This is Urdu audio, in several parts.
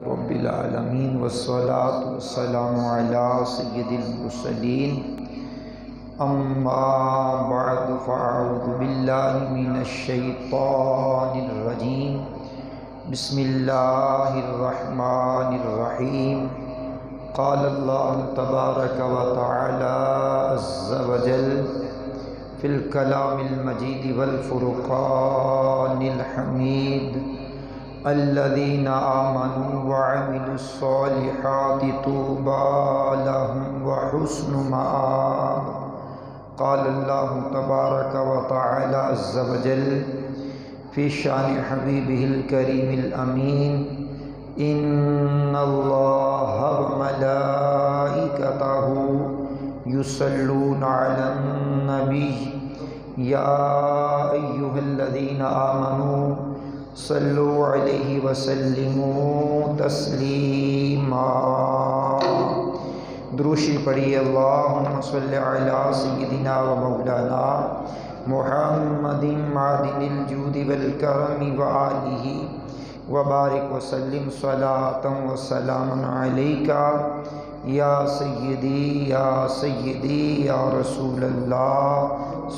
رب العالمین والصلاة والسلام علی سید المرسلین اما بعد فاعوذ باللہ من الشیطان الرجیم بسم اللہ الرحمن الرحیم قال اللہ تبارک و تعالی عز وجل فی الکلام المجید والفرقان الحمید الذين آمنوا وعملوا الصالحات طوبى لهم وحسن مآب قال الله تبارك وتعالى عز وجل في شان حبيبه الكريم الأمين إن الله وملائكته يصلون على النبي يا أيها الذين آمنوا صلوا علیہ وسلموا تسلیما۔ دروشی پڑھی اللہم صلی علی سیدنا و مولانا محمد معدن الجود والکرم وآلہ وبارک وسلم صلاة وسلاما علیکا یا سیدی یا رسول اللہ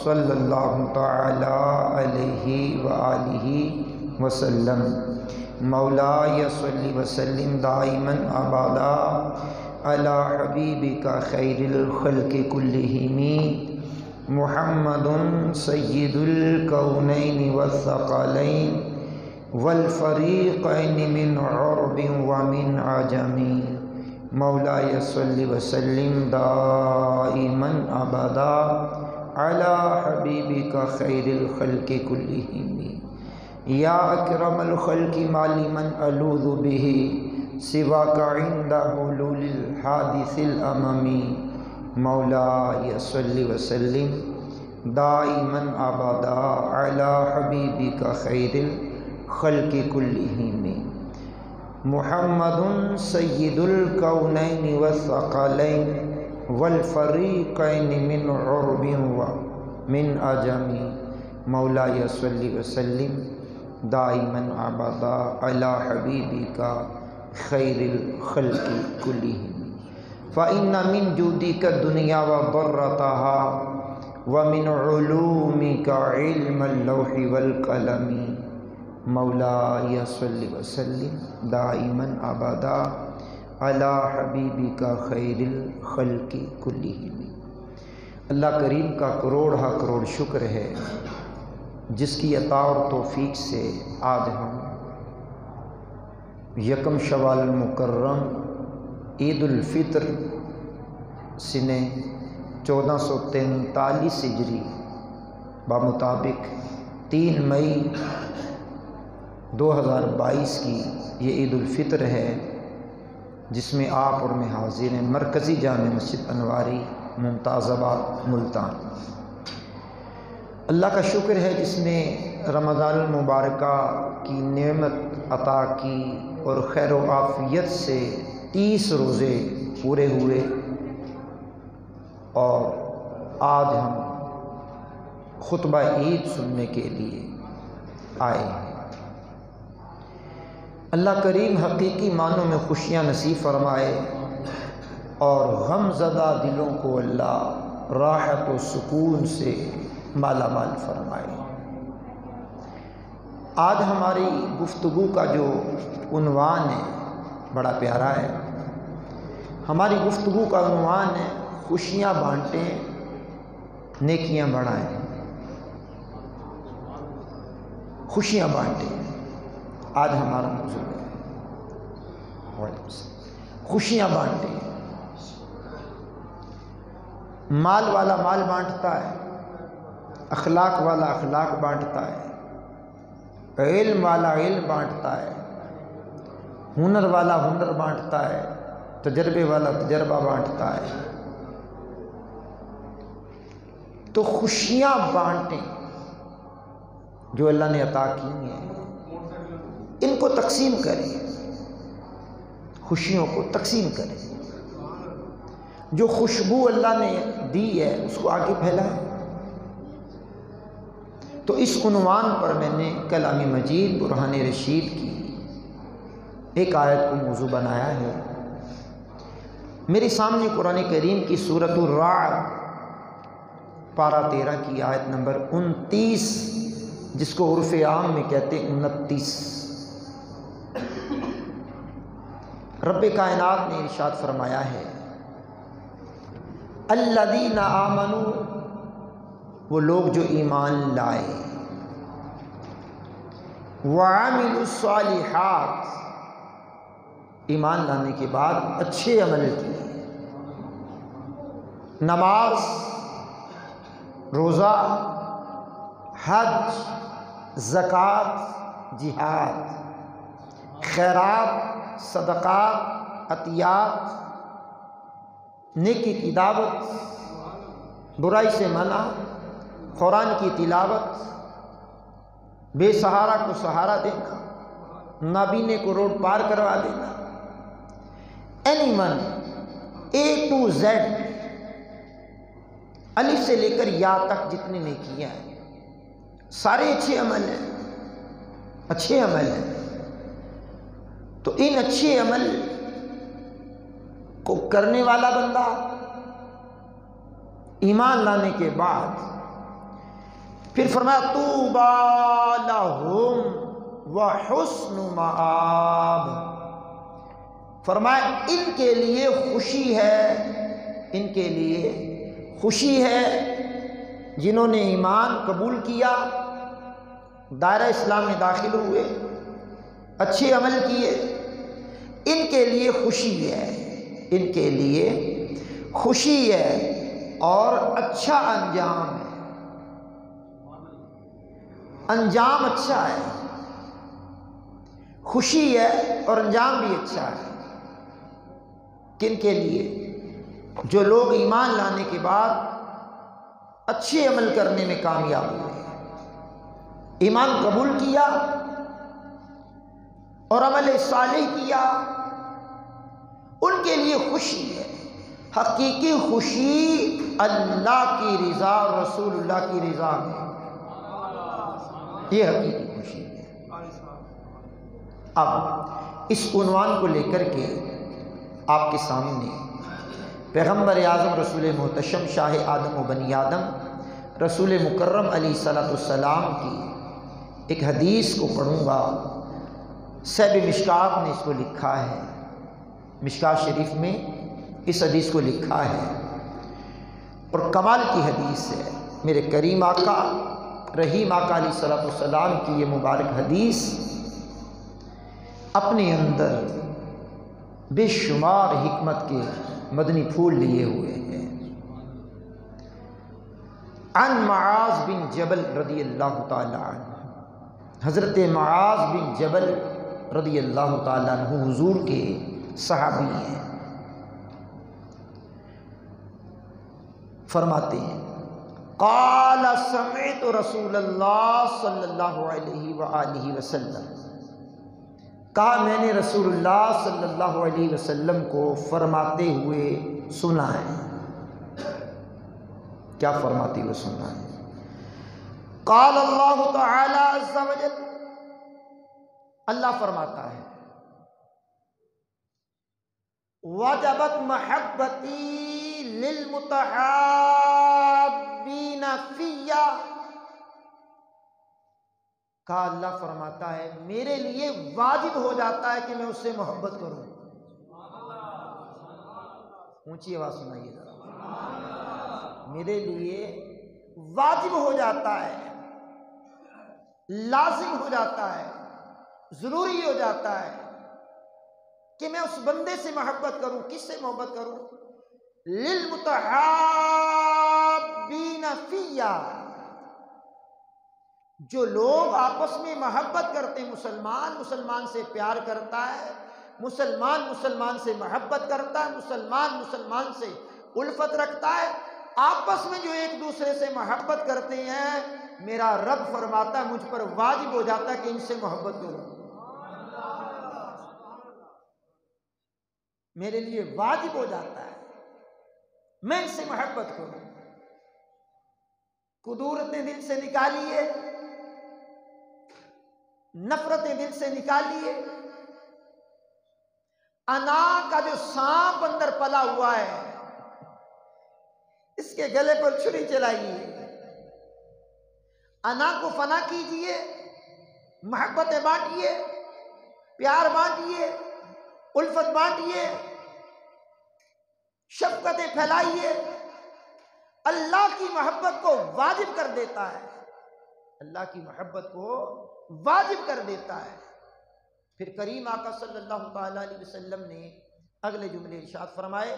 صلی اللہ تعالی علیہ وآلہ وسلم۔ مولاي صلی وسلم دائما ابدا علی حبیبک خیر الخلق کلہم محمد سید الکونین والثقلین والفریقین من عرب ومن عجم۔ مولاي صلی وسلم دائما ابدا علی حبیبک خیر الخلق کلہم یا اکرم الخلق مالی من الوذ به سواک عند حلول الحادث الاممی۔ مولاي صلی وسلم دائما ابدا علی حبیبک خیر الخلق کلہم محمد سید الکونین والثقلین والفریقین من عرب ومن عجم۔ مولاي صلی وسلم دائما ابدا علی حبیبک خیر الخلق کلہم فإن من جودک الدنیا وضرتها ومن علومک علم اللوح والقلم۔ مولاي صلی وسلم دائما ابدا علی حبیبک خیر الخلق کلہم۔ اللہ کریم کا کروڑہ کروڑ شکر ہے جس کی عطا اور توفیق سے آج ہم یکم شوال المکرم عید الفطر سنہ 1443 ہجری بمطابق 3 مئی 2022 کی یہ عید الفطر ہے، جس میں آپ اور میں حاضر ہیں مرکزی جامع مسجد انواری ممتاز آباد ملتان۔ اللہ کا شکر ہے جس نے رمضان المبارکہ کی نعمت عطا کی اور خیر و عافیت سے 30 روزے پورے ہوئے، اور آج ہم خطبہ عید سننے کے لیے آئے ہیں۔ اللہ کریم حقیقی معنوں میں خوشیاں نصیب فرمائے اور غم زدہ دلوں کو اللہ راحت و سکون سے مالا مال فرمائے۔ آج ہماری گفتگو کا جو عنوان ہے بڑا پیارا ہے۔ ہماری گفتگو کا عنوان ہے خوشیاں بانٹیں نیکیاں بڑھائیں۔ خوشیاں بانٹیں آج ہمارا موضوع ہے۔ خوشیاں بانٹیں۔ مال والا مال بانٹتا ہے، اخلاق والا اخلاق بانٹتا ہے، علم والا علم بانٹتا ہے، ہنر والا ہنر بانٹتا ہے، تجربے والا تجربہ بانٹتا ہے۔ تو خوشیاں بانٹیں جو اللہ نے عطا کی ہیں، ان کو تقسیم کریں، خوشیوں کو تقسیم کریں۔ جو خوشبو اللہ نے دی ہے اس کو آگے پھیلائیں۔ تو اس عنوان پر میں نے کلام مجید برہان رشید کی ایک آیت کو موضوع بنایا ہے۔ میرے سامنے قرآن کریم کی سورۃ الرعد پارہ 13 کی آیت نمبر 29، جس کو عرف عام میں کہتے ہیں 29۔ رب کائنات نے ارشاد فرمایا ہے، الذین آمنوا، وہ لوگ جو ایمان لائے، وعملوا الصالحات، ایمان لانے کے بعد اچھے عمل کیے، نماز، روزہ، حج، زکوٰۃ، جہاد، خیرات، صدقات، عطیات، نیکی کی دعوت، برائی سے منع، قرآن کی تلاوت، بے سہارا کو سہارا دینا، نابینے کو روڈ پار کروا دینا، any one A to Z, الف سے لے کر یا تک جتنے نیکیاں ہیں سارے اچھے عمل ہیں، اچھے عمل ہیں۔ تو ان اچھے عمل کو کرنے والا بندہ ایمان لانے کے بعد پھر فرمایا طوبی لہم وحسن مآب، فرمایا ان کے لیے خوشی ہے، ان کے لیے خوشی ہے جنہوں نے ایمان قبول کیا، دائرہ اسلام میں داخل ہوئے، اچھے عمل کیے، ان کے لیے خوشی ہے، ان کے لیے خوشی ہے اور اچھا انجام ہے، انجام اچھا ہے، خوشی ہے اور انجام بھی اچھا ہے۔ کن کے لیے؟ جو لوگ ایمان لانے کے بعد اچھے عمل کرنے میں کامیاب ہوئے، ایمان قبول کیا اور عمل صالح کیا، ان کے لیے خوشی ہے۔ حقیقی خوشی اللہ کی رضا اور رسول اللہ کی رضا میں، یہ حقیقی خوشی ہے۔ اب اس عنوان کو لے کر کے آپ کے سامنے پیغمبر اعظم رسول محتشم شاہ آدم و بنی آدم رسول مکرم علیہ الصلوۃ والسلام کی ایک حدیث کو پڑھوں گا۔ صاحب مشکات نے اس کو لکھا ہے، مشکات شریف میں اس حدیث کو لکھا ہے اور کمال کی حدیث ہے۔ میرے کریم آقا رحیم آقا علیہ الصلوۃ والسلام کی یہ مبارک حدیث اپنے اندر بے شمار حکمت کے مدنی پھول لیے ہوئے ہیں۔ عن معاذ بن جبل رضی اللہ تعالی عنہ، حضرت معاذ بن جبل رضی اللہ تعالی عنہ حضور کے صحابی ہیں، فرماتے ہیں قال سمعت رسول اللہ صلی اللہ علیہ وآلہ وسلم، کہا میں نے رسول اللہ صلی اللہ علیہ وسلم کو فرماتے ہوئے سنا ہے۔ کیا فرماتے ہوئے سنا ہے؟ قال اللہ تعالی عز وجل، اللہ فرماتا ہے وجبت محبتی للمتحابین فیّ، کہا اللہ فرماتا ہے میرے لیے واجب ہو جاتا ہے کہ میں اس سے محبت کروں۔ اونچی آواز سنائیے ذرا، میرے لیے واجب ہو جاتا ہے، لازم ہو جاتا ہے، ضروری ہو جاتا ہے کہ میں اس بندے سے محبت کروں۔ کس سے محبت کروں؟ للمتحابین فیّ، جو لوگ آپس میں محبت کرتے ہیں، مسلمان مسلمان سے پیار کرتا ہے، مسلمان مسلمان سے محبت کرتا ہے، مسلمان مسلمان سے الفت رکھتا ہے، آپس میں جو ایک دوسرے سے محبت کرتے ہیں، میرا رب فرماتا ہے مجھ پر واجب ہو جاتا ہے کہ ان سے محبت کروں، میرے لیے واجب ہو جاتا ہے میں ان سے محبت کروں۔ کدورتیں دل سے نکالیے، نفرتیں دل سے نکالیے، انا کا جو سانپ اندر پلا ہوا ہے اس کے گلے پر چھری چلائیے، انا کو فنا کیجئے، محبتیں بانٹیے، پیار بانٹیے، الفت بانٹیے، شفقتیں پھیلائیے۔ اللہ کی محبت کو واجب کر دیتا ہے، اللہ کی محبت کو واجب کر دیتا ہے۔ پھر کریم آقا صلی اللہ تعالی علیہ وسلم نے اگلے جملے ارشاد فرمائے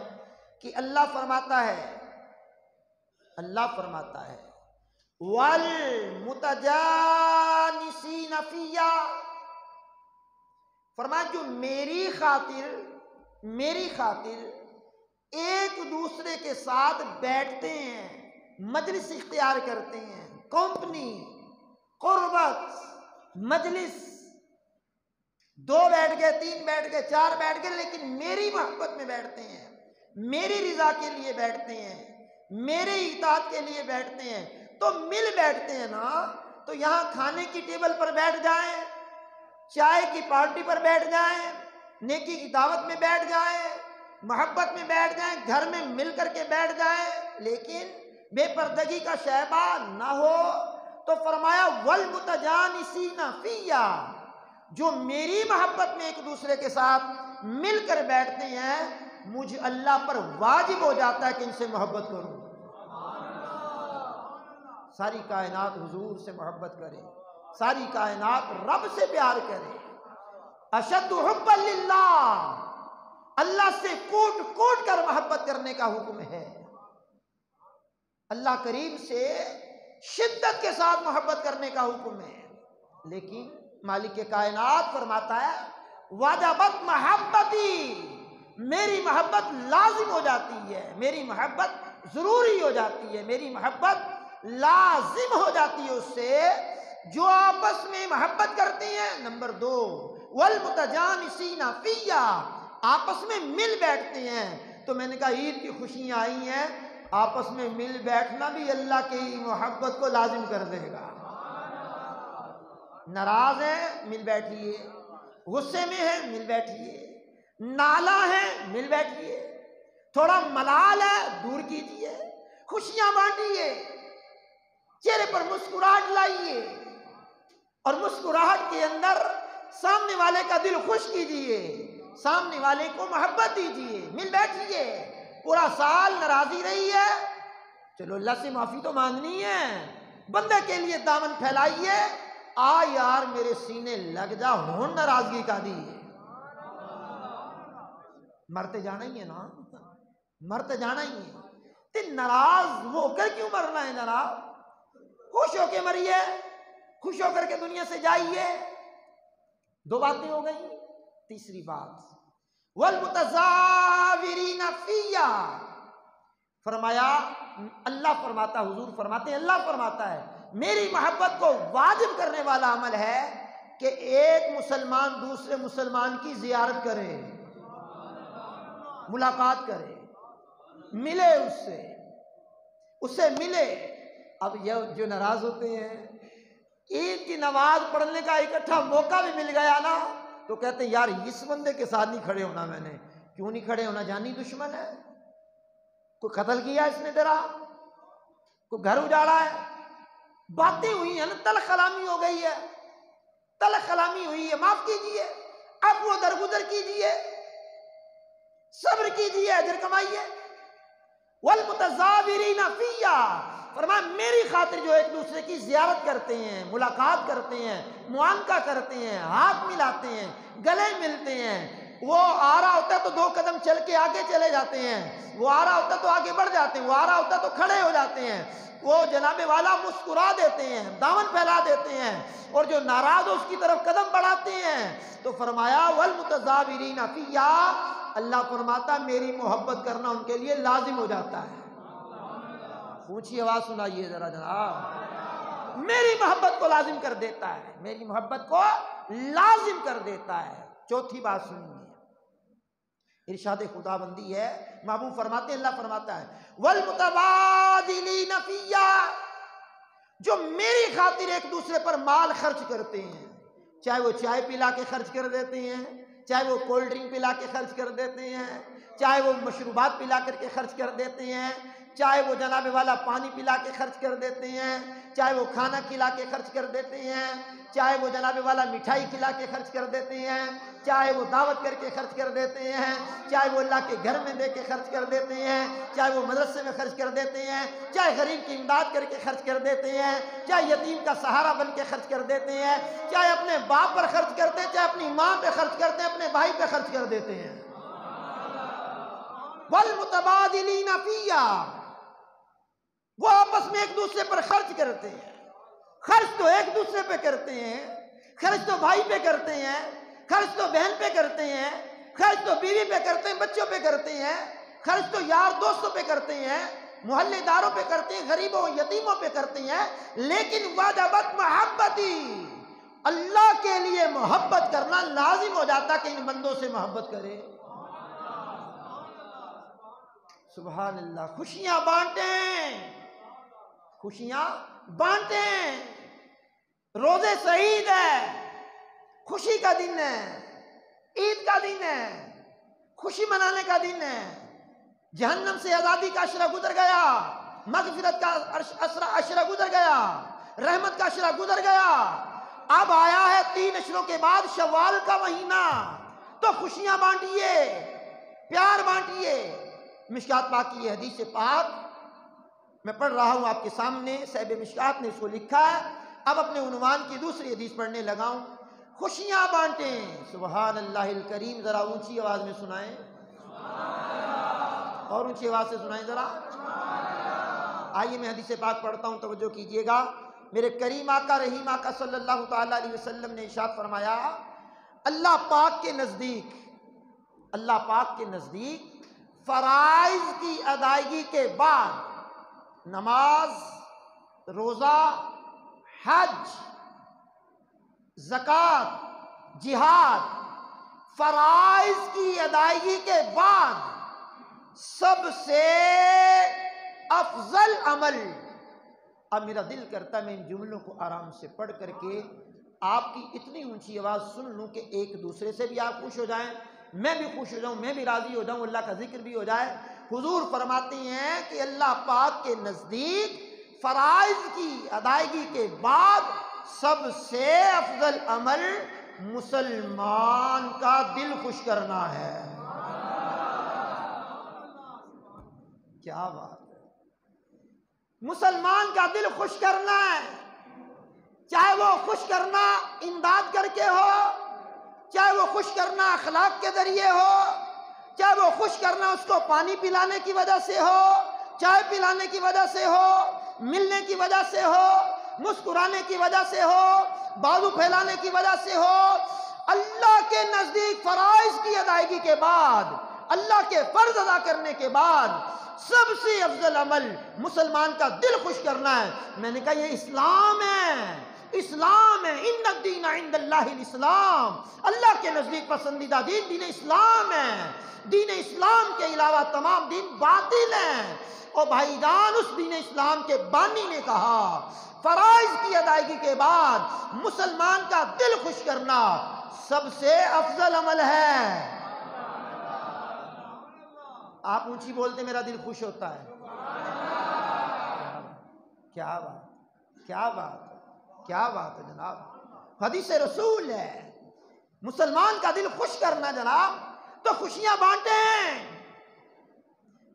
کہ اللہ فرماتا ہے وَالْمُتَجَانِسِينَ فِيَّا، فرمایا جو میری خاطر ایک دوسرے کے ساتھ بیٹھتے ہیں، مجلس اختیار کرتے ہیں، کمپنی، قربت، مجلس، 2 بیٹھ گئے، 3 بیٹھ گئے، 4 بیٹھ گئے، لیکن میری محبت میں بیٹھتے ہیں، میری رضا کے لیے بیٹھتے ہیں، میرے اطاعت کے لیے بیٹھتے ہیں، تو مل بیٹھتے ہیں نا، تو یہاں کھانے کی ٹیبل پر بیٹھ جائیں، چائے کی پارٹی پر بیٹھ جائیں، نیکی کی دعوت میں بیٹھ جائیں، محبت میں بیٹھ جائیں، گھر میں مل کر کے بیٹھ جائیں، لیکن بے پردگی کا شیبہ نہ ہو، تو فرمایا وَالْمُتَجَانِسِينَ فِيَّا، جو میری محبت میں ایک دوسرے کے ساتھ مل کر بیٹھتے ہیں، مجھے اللہ پر واجب ہو جاتا ہے کہ ان سے محبت کروں۔ ساری کائنات حضور سے محبت کرے، ساری کائنات رب سے پیار کرے۔ اشد حبا للہ، اللہ سے کوٹ کوٹ کر محبت کرنے کا حکم ہے۔ اللہ کریم سے شدت کے ساتھ محبت کرنے کا حکم ہے، لیکن مالک کائنات فرماتا ہے وجبت محبتی، میری محبت لازم ہو جاتی ہے، میری محبت ضروری ہو جاتی ہے، میری محبت لازم ہو جاتی ہے اس سے جو آپس میں محبت کرتے ہیں۔ نمبر 2 والمتجانسین فیّا، آپس میں مل بیٹھتے ہیں۔ تو میں نے کہا عید کی خوشیاں آئی ہیں، آپس میں مل بیٹھنا بھی اللہ کی محبت کو لازم کر دے گا۔ ناراض ہیں مل بیٹھیے، غصے میں ہیں مل بیٹھیے، نالا ہے مل بیٹھیے، تھوڑا ملال ہے دور کیجئے، خوشیاں بانٹیے، چہرے پر مسکراہٹ لائیے، اور مسکراہٹ کے اندر سامنے والے کا دل خوش کیجئے، سامنے والے کو محبت دیجئے، مل بیٹھیے۔ پورا سال ناراضی رہی ہے، چلو اللہ سے معافی تو مانگنی ہے، بندے کے لیے دامن پھیلائیے، آ یار میرے سینے لگ جا، ہون ناراضگی کا دی ہے۔ مرتے جانا ہی ہے نا، مرتے جانا ہی ہے، تو ناراض ہو کر کیوں مرنا ہے؟ ناراض خوش ہو کے مریے، خوش ہو کر کے دنیا سے جائیے۔ 2 باتیں ہو گئی۔ تیسری بات وَالْمُتَزَاوِرِينَ فِيَّا، فرمایا اللہ فرماتا، حضور فرماتے ہیں اللہ فرماتا ہے میری محبت کو واجب کرنے والا عمل ہے کہ ایک مسلمان دوسرے مسلمان کی زیارت کرے، ملاقات کرے، ملے اس سے ملے۔ اب یہ جو ناراض ہوتے ہیں، عید کی نماز پڑھنے کا اکٹھا موقع بھی مل گیا نا، تو کہتے ہیں یار اس بندے کے ساتھ نہیں کھڑے ہونا، میں نے کیوں نہیں کھڑے ہونا؟ جانی دشمن ہے، کوئی قتل کیا اس نے تیرا، کوئی گھر اجاڑا ہے، باتیں ہوئی ہیں نا، تلخ کلامی ہو گئی ہے، تلخ کلامی ہوئی ہے، معاف کیجئے، اب وہ درگزر کیجئے، صبر کیجئے، اجر کمائیے۔ وَالْمُتَزَاوِرِينَ فِيَّا، فرمایا میری خاطر جو ایک دوسرے کی زیارت کرتے ہیں، ملاقات کرتے ہیں، معانقہ کرتے ہیں، ہاتھ ملاتے ہیں، گلے ملتے ہیں، وہ آ رہا ہوتا ہے تو 2 قدم چل کے آگے چلے جاتے ہیں، وہ آ رہا ہوتا ہے تو آگے بڑھ جاتے ہیں، وہ آ رہا ہوتا ہے تو کھڑے ہو جاتے ہیں، وہ جناب والا مسکرا دیتے ہیں، دامن پھیلا دیتے ہیں، اور جو ناراض ہو اس کی طرف قدم بڑھاتے ہیں۔ تو فرمایا وَالْمُتَزَاوِرِينَ فِيَّا، اللہ فرماتا میری محبت کرنا ان کے لیے لازم ہو جاتا ہے۔ اونچی آواز سنائیے ذرا جناب، میری محبت کو لازم کر دیتا ہے، میری محبت کو لازم کر دیتا ہے۔ چوتھی بات سنیے، ارشاد خدا بندی ہے، محبوب فرماتے ہیں اللہ فرماتا ہے وَالْمُتَبَادِلِينَ فِيَّا، جو میری خاطر ایک دوسرے پر مال خرچ کرتے ہیں، چاہے وہ چائے پلا کے خرچ کر دیتے ہیں، چاہے وہ کولڈ ڈرنک پلا کے خرچ کر دیتے ہیں، چاہے وہ مشروبات پلا کر کے خرچ کر دیتے ہیں، چاہے وہ جناب والا پانی پلا کے خرچ کر دیتے ہیں، چاہے وہ کھانا کھلا کے خرچ کر دیتے ہیں، چاہے وہ جناب والا مٹھائی کھلا کے خرچ کر دیتے ہیں، چاہے وہ دعوت کر کے خرچ کر دیتے ہیں، چاہے وہ اللہ کے گھر میں دے کے خرچ کر دیتے ہیں، چاہے وہ مدرسے میں خرچ کر دیتے ہیں، چاہے غریب کی امداد کر کے خرچ کر دیتے ہیں، چاہے یتیم کا سہارا بن کے خرچ کر دیتے ہیں، چاہے اپنے باپ پر خرچ کرتے ہیں، چاہے اپنی ماں پہ خرچ کرتے ہیں، اپنے بھائی پہ خرچ کر دیتے ہیں۔ والمتبادلین فیہا، وہ آپس میں ایک دوسرے پر خرچ کرتے ہیں۔ خرچ تو ایک دوسرے پہ کرتے ہیں، خرچ تو بھائی پہ کرتے ہیں، خرچ تو بہن پہ کرتے ہیں، خرچ تو بیوی پہ کرتے ہیں، بچوں پہ کرتے ہیں، خرچ تو یار دوستوں پہ کرتے ہیں، محلے داروں پہ کرتے ہیں، غریبوں یتیموں پہ کرتے ہیں، لیکن وجبت محبتی، اللہ کے لیے محبت کرنا لازم ہو جاتا کہ ان بندوں سے محبت کرے۔ سبحان اللہ۔ خوشیاں بانٹیں، خوشیاں بانٹیں۔ روزے سے عید ہے، خوشی کا دن ہے، عید کا دن ہے، خوشی منانے کا دن ہے۔ جہنم سے آزادی کا عشرہ گزر گیا، مغفرت کا عشرہ گزر گیا، رحمت کا عشرہ گزر گیا، اب آیا ہے 3 عشروں کے بعد شوال کا مہینہ، تو خوشیاں بانٹیے، پیار بانٹیے۔ مشکات پاک کی یہ حدیث پاک میں پڑھ رہا ہوں آپ کے سامنے، صاحب مشکات نے اس کو لکھا ہے۔ اب اپنے عنوان کی دوسری حدیث پڑھنے لگا ہوں، خوشیاں بانٹیں۔ سبحان اللہ الکریم، ذرا اونچی آواز میں سنائیں، اور اونچی آواز سے سنائیں ذرا۔ آئیے میں حدیث پاک پڑھتا ہوں، توجہ کیجئے گا۔ میرے کریم آقا رحیم آقا صلی اللہ تعالیٰ علیہ وسلم نے ارشاد فرمایا، اللہ پاک کے نزدیک، اللہ پاک کے نزدیک فرائض کی ادائیگی کے بعد نماز، روزہ، حج، زکوٰۃ، جہاد، فرائض کی ادائیگی کے بعد سب سے افضل عمل، اب میرا دل کرتا ہے میں ان جملوں کو آرام سے پڑھ کر کے آپ کی اتنی اونچی آواز سن لوں کہ ایک دوسرے سے بھی آپ خوش ہو جائیں، میں بھی خوش ہو جاؤں، میں بھی راضی ہو جاؤں، اللہ کا ذکر بھی ہو جائے۔ حضور فرماتے ہیں کہ اللہ پاک کے نزدیک فرائض کی ادائیگی کے بعد سب سے افضل عمل مسلمان کا دل خوش کرنا ہے۔ کیا بات ہے، مسلمان کا دل خوش کرنا ہے، چاہے وہ خوش کرنا امداد کر کے ہو، چاہے وہ خوش کرنا اخلاق کے ذریعے ہو، چاہے وہ خوش کرنا اس کو پانی پلانے کی وجہ سے ہو، چائے پلانے کی وجہ سے ہو، ملنے کی وجہ سے ہو، مسکرانے کی وجہ سے ہو، بازو پھیلانے کی وجہ سے ہو۔ اللہ کے نزدیک فرائض کی ادائیگی کے بعد، اللہ کے فرض ادا کرنے کے بعد سب سے افضل عمل مسلمان کا دل خوش کرنا ہے۔ میں نے کہا یہ اسلام ہے، اسلام ہے۔ ان الدین عند اللہ الاسلام، اللہ کے نزدیک پسندیدہ دین دین اسلام ہے۔ دین اسلام کے علاوہ تمام دین باطل ہیں۔ اور بھائی جان، اس دین اسلام کے بانی نے کہا فرائض کی ادائیگی کے بعد مسلمان کا دل خوش کرنا سب سے افضل عمل ہے۔ آپ اونچی بولتے میرا دل خوش ہوتا ہے۔ کیا بات، کیا بات، کیا بات ہے جناب، حدیث رسول ہے۔ مسلمان کا دل خوش کرنا جناب، تو خوشیاں بانٹیں۔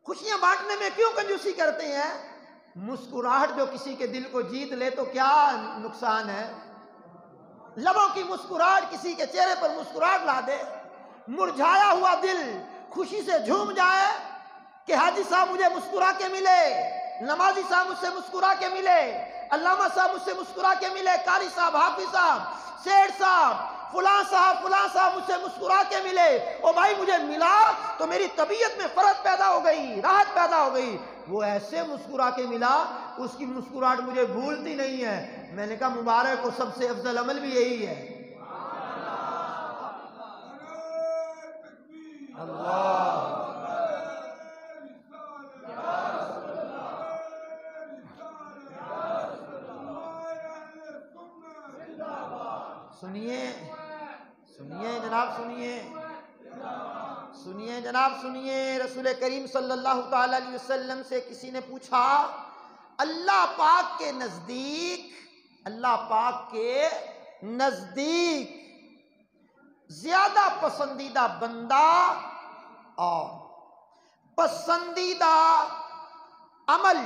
خوشیاں بانٹنے میں کیوں کنجوسی کرتے ہیں؟ مسکراہٹ جو کسی کے دل کو جیت لے تو کیا نقصان ہے؟ لبوں کی مسکراہٹ کسی کے چہرے پر مسکراہٹ لا دے، مرجھایا ہوا دل خوشی سے جھوم جائے کہ حاجی صاحب مجھے مسکرا کے ملے، نمازی صاحب مجھ سے مسکرا کے ملے، علامہ صاحب مجھ سے مسکرا کے ملے، قاری صاحب، حافظ صاحب، سیٹھ صاحب، فلاں صاحب مجھ سے مسکرا کے ملے، او بھائی مجھے ملا تو میری طبیعت میں فرق پیدا ہو گئی، راحت پیدا ہو گئی۔ وہ ایسے مسکرا کے ملا، اس کی مسکراہٹ مجھے بھولتی نہیں ہے۔ میں نے کہا مبارک کو، سب سے افضل عمل بھی یہی ہے۔ اللہ سنیے، سنیے جناب، سنیے۔ سنیے جناب سنیے، رسول کریم صلی اللہ تعالی علیہ وسلم سے کسی نے پوچھا اللہ پاک کے نزدیک زیادہ پسندیدہ بندہ اور پسندیدہ عمل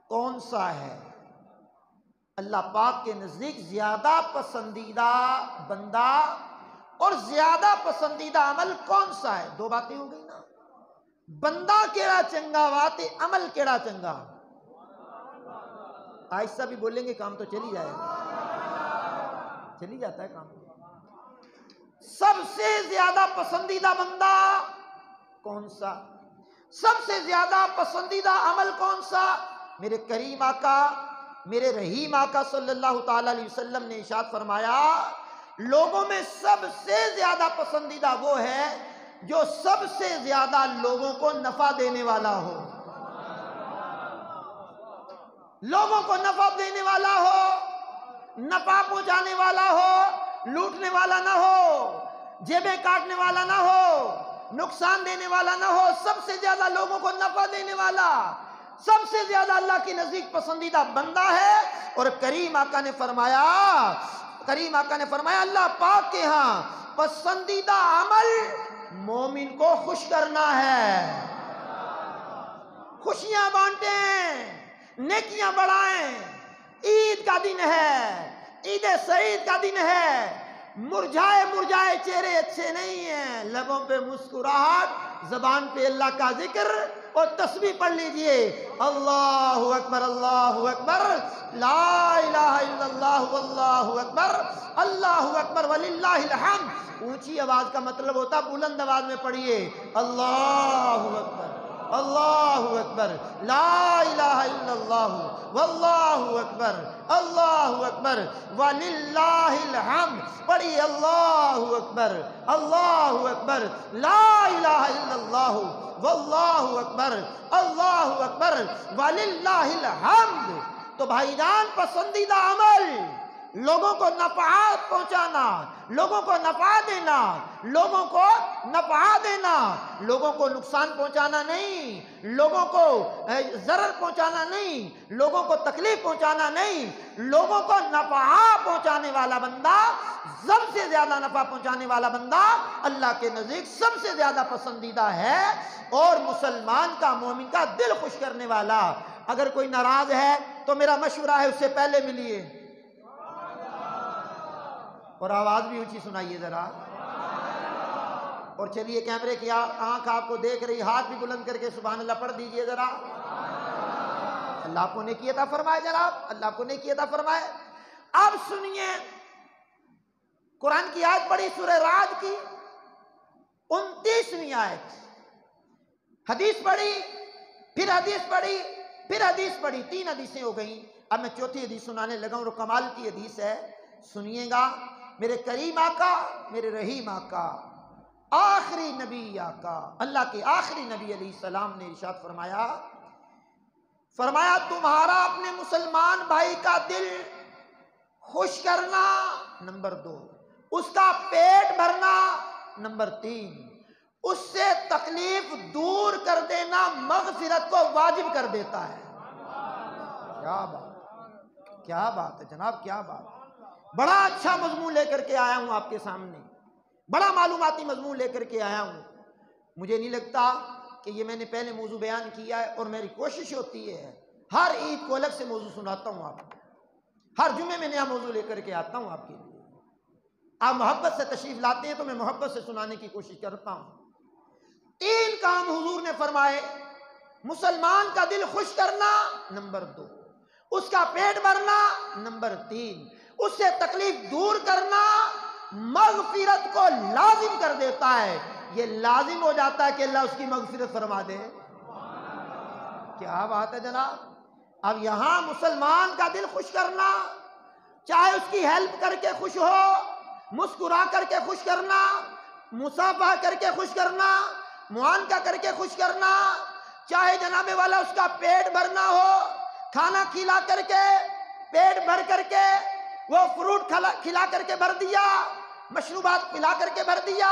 کون سا ہے؟ اللہ پاک کے نزدیک زیادہ پسندیدہ بندہ اور زیادہ پسندیدہ عمل کون سا ہے؟ دو باتیں ہو گئی نا، بندہ کیڑا چنگا واتے عمل کیڑا چنگا۔ آہستہ بھی بولیں گے کام تو چلی جائے گا، چلی جاتا ہے کام۔ سب سے زیادہ پسندیدہ بندہ کون سا؟ سب سے زیادہ پسندیدہ عمل کون سا؟ میرے کریم آقا، میرے رحیم آقا صلی اللہ تعالی علیہ وسلم نے ارشاد فرمایا لوگوں میں سب سے زیادہ پسندیدہ وہ ہے جو سب سے زیادہ لوگوں کو نفع دینے والا ہو، لوگوں کو نفع دینے والا ہو، نفع پہنچانے والا ہو، لوٹنے والا نہ ہو، جیبیں کاٹنے والا نہ ہو، نقصان دینے والا نہ ہو، سب سے زیادہ لوگوں کو نفع دینے والا، سب سے زیادہ اللہ کی نزدیک پسندیدہ بندہ ہے۔ اور کریم آقا نے فرمایا اللہ پاک کے ہاں پسندیدہ عمل مومن کو خوش کرنا ہے، خوشیاں بانٹیں، نیکیاں بڑھائیں۔ عید کا دن ہے، عید سعید کا دن ہے، مرجھائے چہرے اچھے نہیں ہیں، لبوں پہ مسکراہٹ، زبان پہ اللہ کا ذکر اور تسبیح پڑھ لیجئے، اللہ اکبر اللہ اکبر لا الہ الا اللہ واللہ اکبر اللہ اکبر وللہ الحمد۔ اونچی آواز کا مطلب ہوتا بلند آواز میں پڑھیے اللہ اکبر اللہ اکبر لا الہ الا اللہ واللہ اکبر وللہ الحمد۔ پڑھیے اللہ اکبر لا الہ الا اللہ واللہ اکبر وللہ الحمد۔ تو بھائی جان پسندیدہ عمل لوگوں کو نفعات پہنچانا، لوگوں کو نفع دینا، لوگوں کو نفع دینا، لوگوں کو نقصان پہنچانا نہیں، لوگوں کو ضرر پہنچانا نہیں، لوگوں کو تکلیف پہنچانا نہیں، لوگوں کو نفع پہنچانے والا بندہ، سب سے زیادہ نفع پہنچانے والا بندہ اللہ کے نزدیک سب سے زیادہ پسندیدہ ہے۔ اور مسلمان کا مومن کا دل خوش کرنے والا۔ اگر کوئی ناراض ہے تو میرا مشورہ ہے اس سے پہلے ملیے اور آواز بھی اونچی سنائیے ذرا، اور چلیے کیمرے کی آنکھ آپ کو دیکھ رہی، ہاتھ بھی بلند کر کے سبحان اللہ پڑھ دیجئے ذرا۔ اللہ آپ کو نیکی عطا فرمائے جناب، اللہ آپ کو نیکی عطا فرمائے۔ اب سنیے قرآن کی آیت پڑھی سورہ رعد کی 29ویں آیت، حدیث پڑھی، پھر حدیث پڑھی، پھر حدیث پڑھی، 3 حدیثیں ہو گئیں۔ اب میں چوتھی حدیث سنانے لگا ہوں اور کمال کی حدیث ہے، سنیے گا۔ میرے کریم آقا، میرے رحیم آقا، آخری نبی آقا، اللہ کے آخری نبی علیہ السلام نے ارشاد فرمایا تمہارا اپنے مسلمان بھائی کا دل خوش کرنا، نمبر 2، اس کا پیٹ بھرنا، نمبر 3، اس سے تکلیف دور کر دینا مغفرت کو واجب کر دیتا ہے۔ کیا بات ہے جناب، کیا بات۔ بڑا اچھا مضمون لے کر کے آیا ہوں آپ کے سامنے، بڑا معلوماتی مضمون لے کر کے آیا ہوں۔ مجھے نہیں لگتا کہ یہ میں نے پہلے موضوع بیان کیا ہے، اور میری کوشش ہوتی ہے ہر عید کو الگ سے موضوع سناتا ہوں آپ کو، ہر جمعے میں نیا موضوع لے کر کے آتا ہوں آپ کے لیے۔ آپ محبت سے تشریف لاتے ہیں تو میں محبت سے سنانے کی کوشش کرتا ہوں۔ 3 کام حضور نے فرمائے، مسلمان کا دل خوش کرنا، نمبر 2، اس کا پیٹ بھرنا، نمبر 3، اس سے تکلیف دور کرنا مغفرت کو لازم کر دیتا ہے۔ یہ لازم ہو جاتا ہے کہ اللہ اس کی مغفرت فرما دے۔ کیا بات ہے جناب۔ اب یہاں مسلمان کا دل خوش کرنا، چاہے اس کی ہیلپ کر کے خوش ہو، مسکرا کر کے خوش کرنا، مصافحہ کر کے خوش کرنا، معانقہ کر کے خوش کرنا، چاہے جناب والا اس کا پیٹ بھرنا ہو، کھانا کھلا کر کے، پیٹ بھر کر کے، وہ فروٹ کھلا کر کے بھر دیا، مشروبات پلا کر کے بھر دیا،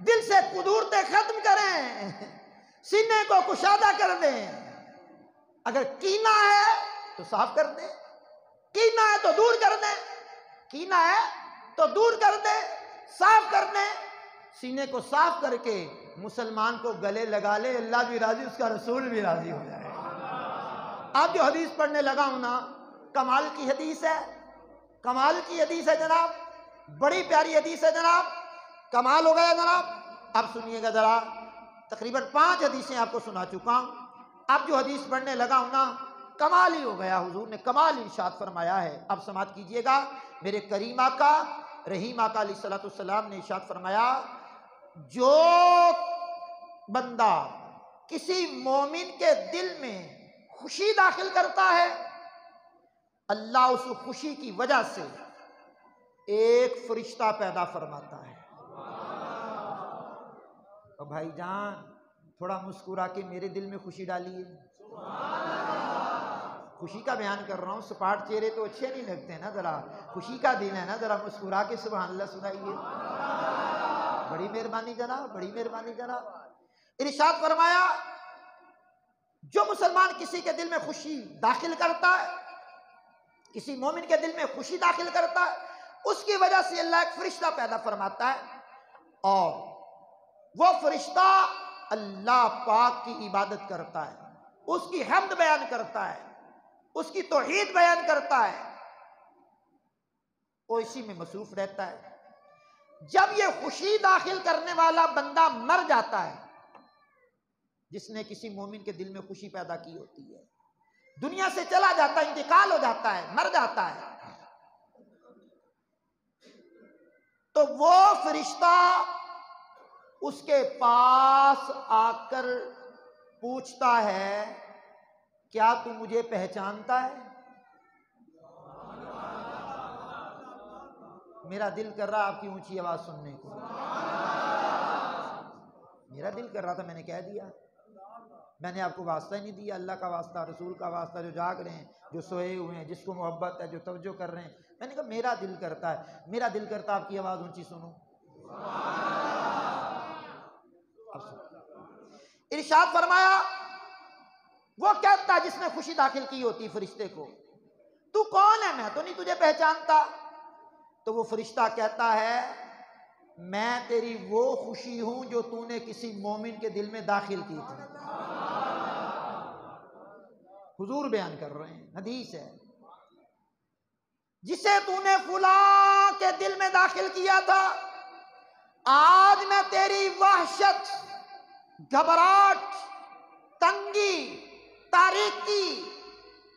دل سے قدورتیں ختم کریں، سینے کو کشادہ کر دیں۔ اگر کینہ ہے تو صاف کر دیں، کینہ ہے تو دور کر دیں، کینہ ہے تو دور کر دیں، صاف کر دیں۔ سینے کو صاف کر کے مسلمان کو گلے لگا لے، اللہ بھی راضی، اس کا رسول بھی راضی ہو جائے۔ آپ جو حدیث پڑھنے لگا ہوں نا، کمال کی حدیث ہے، کمال کی حدیث ہے جناب، بڑی پیاری حدیث ہے جناب، کمال ہو گیا جناب۔ اب سنیے گا ذرا، تقریباً 5 حدیثیں آپ کو سنا چکا ہوں، اب جو حدیث پڑھنے لگا ہوں نا، کمال ہی ہو گیا، حضور نے کمال ارشاد فرمایا ہے۔ اب سماعت کیجئے گا، میرے کریم آقا رحیم آقا علیہ الصلوۃ والسلام نے ارشاد فرمایا، جو بندہ کسی مومن کے دل میں خوشی داخل کرتا ہے، اللہ اس خوشی کی وجہ سے ایک فرشتہ پیدا فرماتا ہے۔ تو بھائی جان تھوڑا مسکرا کے میرے دل میں خوشی ڈالیے۔ خوشی کا بیان کر رہا ہوں، سپاٹ چہرے تو اچھے نہیں لگتے ہیں نا، ذرا خوشی کا دن ہے نا، ذرا مسکرا کے سبحان اللہ سنائیے۔ بڑی مہربانی جناب، بڑی مہربانی جناب۔ ارشاد فرمایا، جو مسلمان کسی کے دل میں خوشی داخل کرتا ہے، کسی مومن کے دل میں خوشی داخل کرتا ہے، اس کی وجہ سے اللہ ایک فرشتہ پیدا فرماتا ہے، اور وہ فرشتہ اللہ پاک کی عبادت کرتا ہے، اس کی حمد بیان کرتا ہے، اس کی توحید بیان کرتا ہے، وہ اسی میں مصروف رہتا ہے۔ جب یہ خوشی داخل کرنے والا بندہ مر جاتا ہے، جس نے کسی مومن کے دل میں خوشی پیدا کی ہوتی ہے، دنیا سے چلا جاتا ہے، انتقال ہو جاتا ہے، مر جاتا ہے، تو وہ فرشتہ اس کے پاس آ کر پوچھتا ہے، کیا تو مجھے پہچانتا ہے؟ میرا دل کر رہا آپ کی اونچی آواز سننے کو، میرا دل کر رہا تھا، میں نے کہہ دیا، میں نے آپ کو واسطہ ہی نہیں دیا، اللہ کا واسطہ، رسول کا واسطہ، جو جاگ رہے ہیں، جو سوئے ہوئے ہیں، جس کو محبت ہے، جو توجہ کر رہے ہیں، میں نے کہا میرا دل کرتا ہے، میرا دل کرتا آپ کی آواز اونچی سنوں۔ ارشاد فرمایا، وہ کہتا ہے جس نے خوشی داخل کی ہوتی فرشتے کو، تو کون ہے؟ میں تو نہیں تجھے پہچانتا۔ تو وہ فرشتہ کہتا ہے، میں تیری وہ خوشی ہوں جو تو نے کسی مومن کے دل میں داخل کی تھی۔ حضور بیان کر رہے ہیں، حدیث ہے، جسے تو نے فلاں کے دل میں داخل کیا تھا، آج میں تیری وحشت، گھبراہٹ، تنگی، تاریکی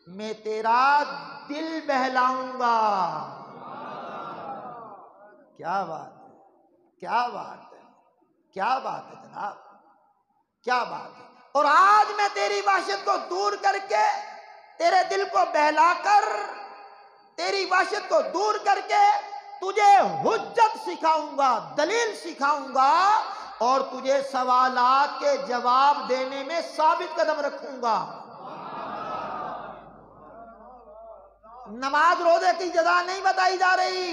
میں تیرا دل بہلاؤں گا۔ کیا بات ہے، کیا بات ہے، کیا بات ہے جناب، کیا بات ہے۔ اور آج میں تیری وحشت کو دور کر کے، تیرے دل کو بہلا کر، تیری وحشت کو دور کر کے تجھے حجت سکھاؤں گا، دلیل سکھاؤں گا، اور تجھے سوالات کے جواب دینے میں ثابت قدم رکھوں گا۔ نماز روزے کی جزا نہیں بتائی جا رہی،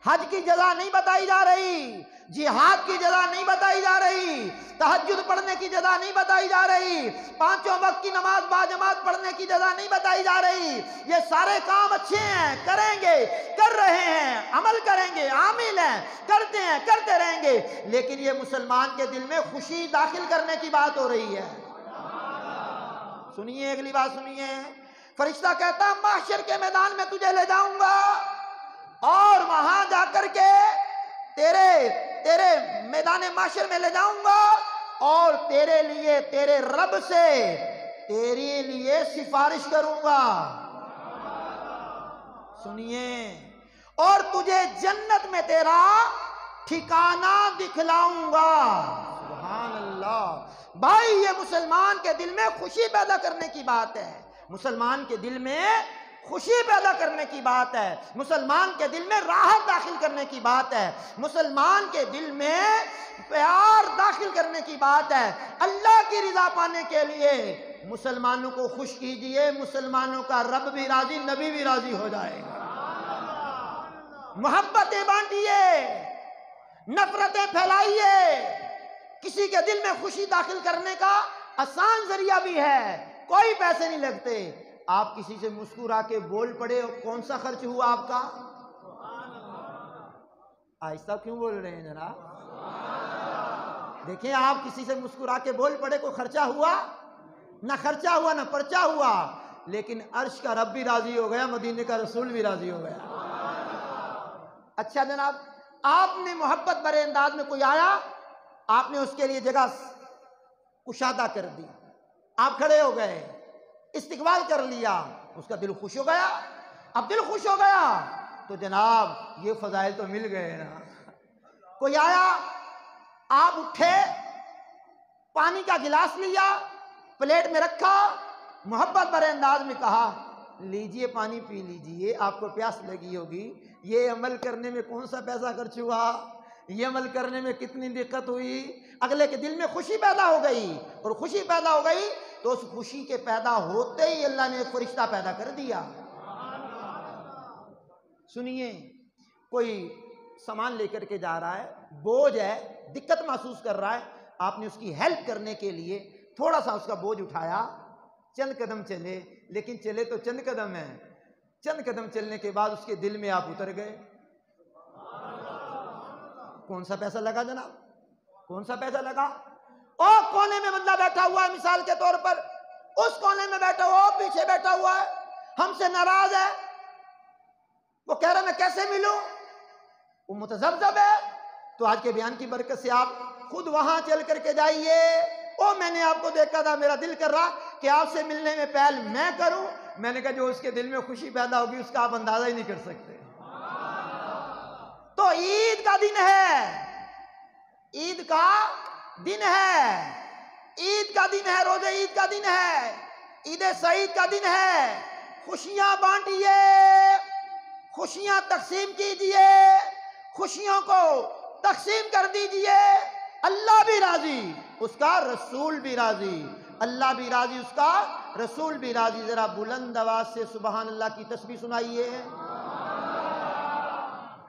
حج کی جزا نہیں بتائی جا رہی، جہاد کی جزا نہیں بتائی جا رہی، تہجد پڑھنے کی جزا نہیں بتائی جا رہی، 5 وقت کی نماز باجماعت پڑھنے کی جزا نہیں بتائی جا رہی۔ یہ سارے کام اچھے ہیں، کریں گے، کر رہے ہیں، عمل کریں گے، عامل ہیں، کرتے ہیں، کرتے رہیں گے، لیکن یہ مسلمان کے دل میں خوشی داخل کرنے کی بات ہو رہی ہے۔ سنیے اگلی بات سنیے، فرشتہ کہتا ہے، محشر کے میدان میں تجھے لے جاؤں گا، اور وہاں جا کر کے تیرے میدان محشر میں لے جاؤں گا، اور تیرے لیے، تیرے رب سے تیرے لیے سفارش کروں گا۔ سنیے، اور تجھے جنت میں تیرا ٹھکانہ دکھلاؤں گا۔ سبحان اللہ۔ بھائی یہ مسلمان کے دل میں خوشی پیدا کرنے کی بات ہے، مسلمان کے دل میں خوشی پیدا کرنے کی بات ہے، مسلمان کے دل میں راحت داخل کرنے کی بات ہے، مسلمان کے دل میں پیار داخل کرنے کی بات ہے۔ اللہ کی رضا پانے کے لیے مسلمانوں کو خوش کیجئے، مسلمانوں کا رب بھی راضی، نبی بھی راضی ہو جائے گا۔ محبتیں بانٹیے، نفرتیں پھیلائیے. کسی کے دل میں خوشی داخل کرنے کا آسان ذریعہ بھی ہے, کوئی پیسے نہیں لگتے. آپ کسی سے مسکرا کے بول پڑے, کون سا خرچ ہوا آپ کا؟ آہستہ کیوں بول رہے ہیں جناب؟ دیکھیں, آپ کسی سے مسکرا کے بول پڑے, کوئی خرچہ ہوا؟ نہ خرچہ ہوا نہ پرچہ ہوا, لیکن عرش کا رب بھی راضی ہو گیا, مدینے کا رسول بھی راضی ہو گیا. اچھا جناب, آپ نے محبت بھرے انداز میں کوئی آیا, آپ نے اس کے لیے جگہ کشادہ کر دی, آپ کھڑے ہو گئے, استقبال کر لیا, اس کا دل خوش ہو گیا. اب دل خوش ہو گیا تو جناب یہ فضائل تو مل گئے نا. کوئی آیا, آپ اٹھے, پانی کا گلاس لیا, پلیٹ میں رکھا, محبت بھرے انداز میں کہا لیجئے پانی پی لیجئے, آپ کو پیاس لگی ہوگی. یہ عمل کرنے میں کون سا پیسہ خرچ ہوا, یہ عمل کرنے میں کتنی دقت ہوئی. اگلے کے دل میں خوشی پیدا ہو گئی, اور خوشی پیدا ہو گئی تو اس خوشی کے پیدا ہوتے ہی اللہ نے ایک فرشتہ پیدا کر دیا. سنیے, کوئی سامان لے کر کے جا رہا ہے, بوجھ ہے, دقت محسوس کر رہا ہے, آپ نے اس کی ہیلپ کرنے کے لیے تھوڑا سا اس کا بوجھ اٹھایا, چند قدم چلے, لیکن چلے تو چند قدم ہیں, چند قدم چلنے کے بعد اس کے دل میں آپ اتر گئے. کون سا پیسہ لگا جناب, کون سا پیسہ لگا؟ او کونے میں بندہ بیٹھا ہوا ہے, مثال کے طور پر اس کونے میں بیٹھا ہوا, پیچھے بیٹھا ہوا ہے, ہم سے ناراض ہے, وہ کہہ رہا میں کیسے ملوں, وہ متذبذب ہے. تو آج کے بیان کی برکت سے آپ خود وہاں چل کر کے جائیے. او میں نے آپ کو دیکھا تھا, میرا دل کر رہا کہ آپ سے ملنے میں پہل میں کروں. میں نے کہا جو اس کے دل میں خوشی پیدا ہوگی اس کا آپ اندازہ ہی نہیں کر سکتے. تو عید کا دن ہے, عید کا دن ہے, عید کا دن ہے, روزے عید کا دن ہے, عید سعید کا دن ہے. خوشیاں بانٹیے, خوشیاں تقسیم کیجئے, خوشیوں کو تقسیم کر دیجئے. اللہ بھی راضی, اس کا رسول بھی راضی, اللہ بھی راضی, اس کا رسول بھی راضی. ذرا بلند آواز سے سبحان اللہ کی تسبیح سنائیے.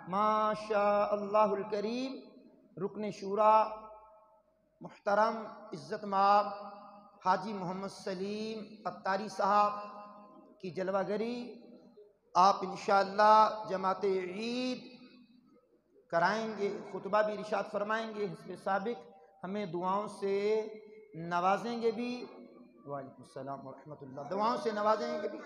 ماشاء اللہ الکریم. رکن شورا محترم عزت مآب حاجی محمد سلیم اتاری صاحب کی جلوہ گری, آپ انشاءاللہ جماعت عید کرائیں گے, خطبہ بھی ارشاد فرمائیں گے. حزب سابق ہمیں دعاؤں سے نوازیں گے بھی. وعلیکم السلام ورحمۃ اللہ. دعاؤں سے نوازیں گے بھی.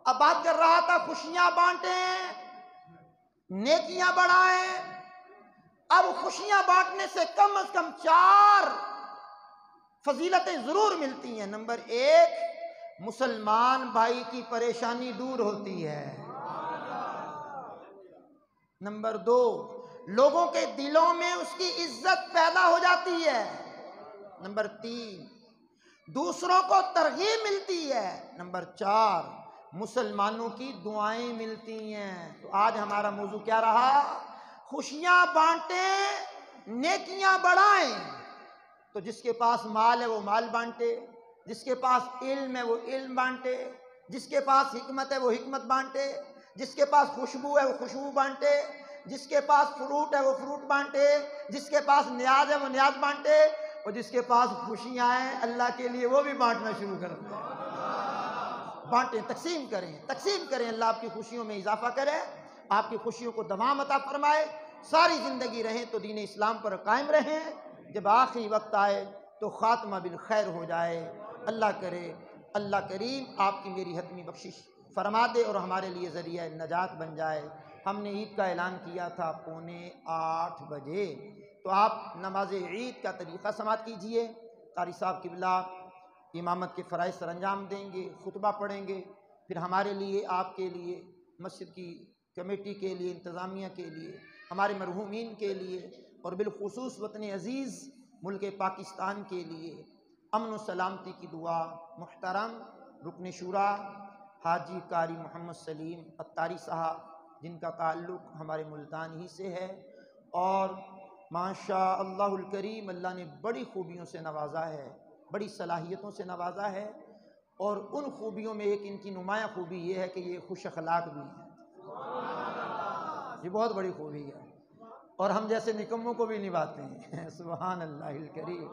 اب بات کر رہا تھا خوشیاں بانٹیں, نیکیاں بڑھائیں. اب خوشیاں بانٹنے سے کم از کم 4 فضیلتیں ضرور ملتی ہیں. نمبر 1, مسلمان بھائی کی پریشانی دور ہوتی ہے. نمبر 2, لوگوں کے دلوں میں اس کی عزت پیدا ہو جاتی ہے. نمبر 3, دوسروں کو ترغیب ملتی ہے. نمبر 4, مسلمانوں کی دعائیں ملتی ہیں. تو آج ہمارا موضوع کیا رہا؟ خوشیاں بانٹیں, نیکیاں بڑھائیں. تو جس کے پاس مال ہے وہ مال بانٹے, جس کے پاس علم ہے وہ علم بانٹے, جس کے پاس حکمت ہے وہ حکمت بانٹے, جس کے پاس خوشبو ہے وہ خوشبو بانٹے, جس کے پاس فروٹ ہے وہ فروٹ بانٹے, جس کے پاس نیاز ہے وہ نیاز بانٹے, اور جس کے پاس خوشیاں ہیں اللہ کے لیے وہ بھی بانٹنا شروع کر دیں. بانٹیں, تقسیم کریں, تقسیم کریں. اللہ آپ کی خوشیوں میں اضافہ کرے, آپ کی خوشیوں کو دوام عطا فرمائے. ساری زندگی رہیں تو دین اسلام پر قائم رہیں, جب آخری وقت آئے تو خاتمہ بالخیر ہو جائے. اللہ کرے اللہ کریم آپ کی میری حتمی بخشش فرما دے اور ہمارے لیے ذریعہ نجات بن جائے. ہم نے عید کا اعلان کیا تھا 7:45 بجے, تو آپ نماز عید کا طریقہ سماعت کیجئے. قاری صاحب قبلہ امامت کے فرائض سر انجام دیں گے, خطبہ پڑھیں گے, پھر ہمارے لیے, آپ کے لیے, مسجد کی کمیٹی کے لیے, انتظامیہ کے لیے, ہمارے مرحومین کے لیے, اور بالخصوص وطن عزیز ملک پاکستان کے لیے امن و سلامتی کی دعا. محترم رکن شورا حاجی قاری محمد سلیم اتاری صاحب، جن کا تعلق ہمارے ملتان ہی سے ہے، اور ماشاء اللہ الکریم اللہ نے بڑی خوبیوں سے نوازا ہے، بڑی صلاحیتوں سے نوازا ہے، اور ان خوبیوں میں ایک ان کی نمایاں خوبی یہ ہے کہ یہ خوش اخلاق بھی ہیں۔ یہ بہت بڑی خوبی ہے، اور ہم جیسے نکموں کو بھی نبھاتے ہیں سبحان اللہ الکریم۔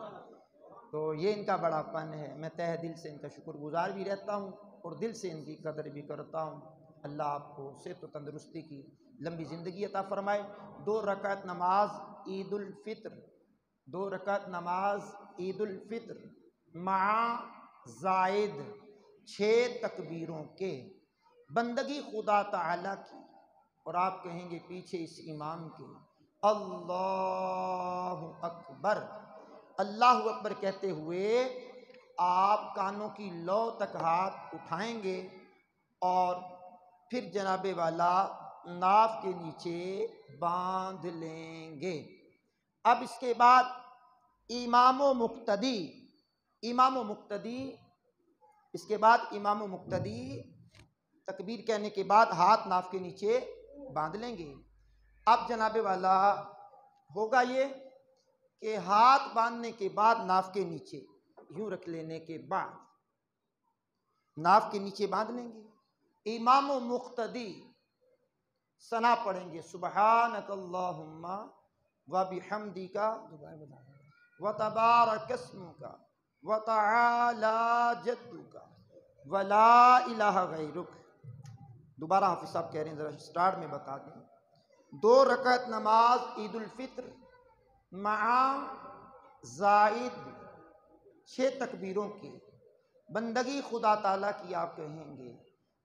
تو یہ ان کا بڑا پن ہے، میں تہ دل سے ان کا شکر گزار بھی رہتا ہوں اور دل سے ان کی قدر بھی کرتا ہوں۔ اللہ آپ کو صحت و تندرستی کی لمبی زندگی عطا فرمائے۔ 2 رکعت نماز عید الفطر، 2 رکعت نماز عید الفطر مع زائد 6 تکبیروں کے، بندگی خدا تعالیٰ کی، اور آپ کہیں گے پیچھے اس امام کے اللہ اکبر، اللہ اکبر کہتے ہوئے آپ کانوں کی لو تک ہاتھ اٹھائیں گے، اور پھر جناب والا ناف کے نیچے باندھ لیں گے۔ اب اس کے بعد امام و مقتدی، امام و مقتدی، اس کے بعد امام و مقتدی تکبیر کہنے کے بعد ہاتھ ناف کے نیچے باندھ لیں گے۔ اب جناب والا ہوگا یہ کہ ہاتھ باندھنے کے بعد ناف کے نیچے یوں رکھ لینے کے بعد ناف کے نیچے باندھ لیں گے۔ امام و مقتدی ثنا پڑھیں گے سبحانک اللہم و بحمدک و تبارک اسمک و تعالی جدک و لا الہ غیرک۔ دوبارہ حافظ صاحب کہہ رہے ہیں، ذرا سٹارٹ میں بتا دیں۔ 2 رکعت نماز عید الفطر مع زائد 6 تکبیروں کے، بندگی خدا تعالیٰ کی آپ کہیں گے،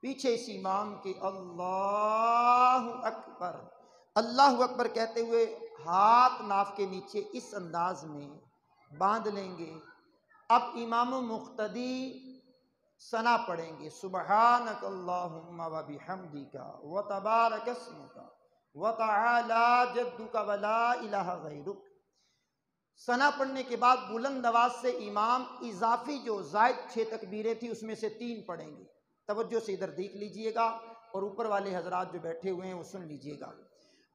پیچھے اس امام کے اللہ اکبر، اللہ اکبر کہتے ہوئے ہاتھ ناف کے نیچے اس انداز میں باندھ لیں گے۔ اب امام مقتدی ثنا پڑھیں گے سبحانک اللہم و بحمدک و تبارک اسمک و تعالی جدک و لا الہ غیرک۔ ثنا پڑھنے کے بعد بلند آواز سے امام اضافی جو زائد 6 تکبیریں تھیں اس میں سے 3 پڑھیں گے۔ توجہ سے ادھر دیکھ لیجئے گا، اور اوپر والے حضرات جو بیٹھے ہوئے ہیں وہ سن لیجئے گا۔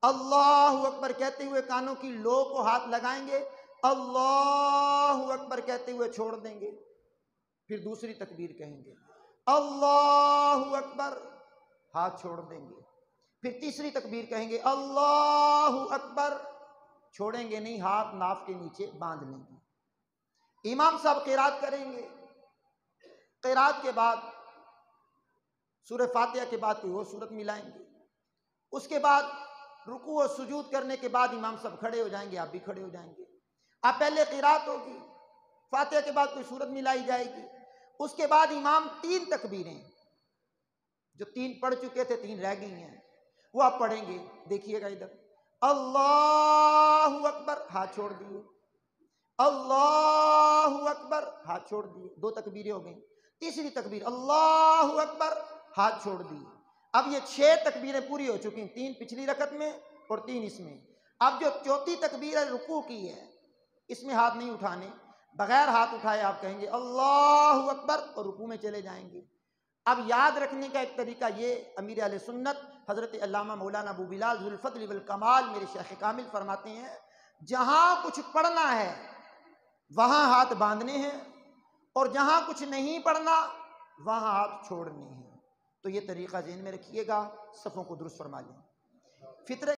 اللہ اکبر کہتے ہوئے کانوں کی لو کو ہاتھ لگائیں گے، اللہ اکبر کہتے ہوئے چھوڑ دیں گے، پھر دوسری تکبیر کہیں گے اللہ اکبر، ہاتھ چھوڑ دیں گے، پھر تیسری تکبیر کہیں گے اللہ اکبر، چھوڑیں گے نہیں، ہاتھ ناف کے نیچے باندھ لیں گے۔ امام صاحب قرات کریں گے، قرات کے بعد سورہ فاتحہ کے بعد کوئی اور سورت ملائیں گے، اس کے بعد رکوع و سجود کرنے کے بعد امام صاحب کھڑے ہو جائیں گے، آپ بھی کھڑے ہو جائیں گے۔ اب پہلے قرات ہوگی، فاتحہ کے بعد کوئی سورت ملائی جائے گی، اس کے بعد امام 3 تکبیریں، جو 3 پڑھ چکے تھے 3 رہ گئی ہیں، وہ آپ پڑھیں گے۔ دیکھیے گا ادھر، اللہ اکبر، ہاتھ چھوڑ دیے، اللہ اکبر، ہاتھ چھوڑ دیے، 2 تکبیریں ہو گئیں۔ تیسری تکبیر اللہ اکبر، ہاتھ چھوڑ دیے۔ اب یہ 6 تکبیریں پوری ہو چکی ہیں، 3 پچھلی رکعت میں اور 3 اس میں۔ اب جو چوتھی تکبیر ہے رکوع کی ہے، اس میں ہاتھ نہیں اٹھانے، بغیر ہاتھ اٹھائے آپ کہیں گے اللہ اکبر اور رکوع میں چلے جائیں گے۔ اب یاد رکھنے کا ایک طریقہ یہ، امیر اہل سنت حضرت علامہ مولانا ابو بلال ذو الفضل والکمال میرے شیخ کامل فرماتے ہیں، جہاں کچھ پڑھنا ہے وہاں ہاتھ باندھنے ہیں، اور جہاں کچھ نہیں پڑھنا وہاں ہاتھ چھوڑنے ہیں۔ تو یہ طریقہ ذہن میں رکھیے گا، صفوں کو درست فرما لیں۔ فطرے